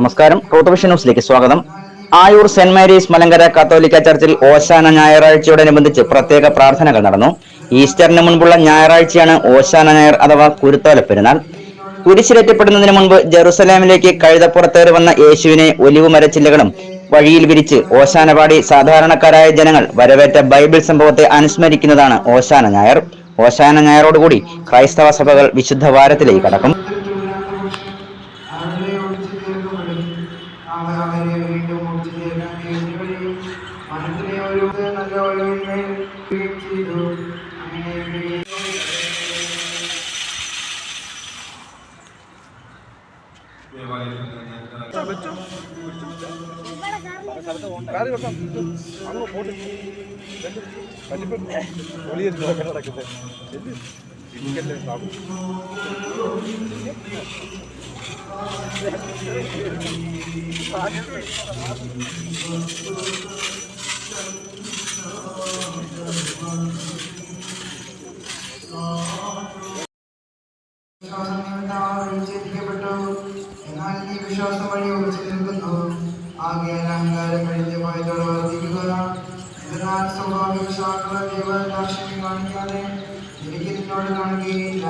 നമസ്കാരം. Truth vision ന്യൂസിലേക്ക് സ്വാഗതം. ആയൂർ സെന്റ് മേരീസ് മലങ്കര കത്തോലിക്ക ചർച്ചിൽ ഓശാന ഞായറാഴ്ചയോടനുബന്ധിച്ച് പ്രത്യേക പ്രാർത്ഥനകൾ നടന്നു. ഈസ്റ്ററിന് മുൻപുള്ള ഞായറാഴ്ചയാണ് ഓശാന ഞായർ അഥവാ കുരുത്തോല പെരുന്നാൾ. കുരിശിലേറ്റപ്പെടുന്നതിന് മുൻപ് ജെറുസലേമിലേക്ക് കഴുതപ്പുറത്തേറി വന്ന യേശുവിനെ ഒലിവ് മരച്ചില്ലകളും വഴിയിൽ വിരിച്ച് ഓശാന പാടി സാധാരണക്കാരായ ജനങ്ങൾ വരവേറ്റ ബൈബിൾ സംഭവത്തെ അനുസ്മരിക്കുന്നതാണ് ഓശാന ഞായർ. ഓശാന ഞായറോടുകൂടി ക്രൈസ്തവ സഭകൾ വിശുദ്ധ വാരത്തിലേക്ക് കടക്കും. അവരെ വീണ്ടും ഒഴിച്ചു ചേരാൻ കഴിയും. മനസ്സിനെ ഒരു നല്ല ഒഴിവിന്മേൽ ചെയ്തു. അങ്ങനെ എന്നാൽ ഈ വിശ്വാസം വഴി ഉറച്ചു നിൽക്കുന്നു. ആകയാൽ അഹങ്കാരം കഴിഞ്ഞമായതോടെ വർദ്ധിക്കുക. എന്നാൽ സ്വാഭാവിക ദൈവദാക്ഷിണ്യം കാണിക്കാതെ എനിക്ക് നിന്നോട് കാണുകയില്ല.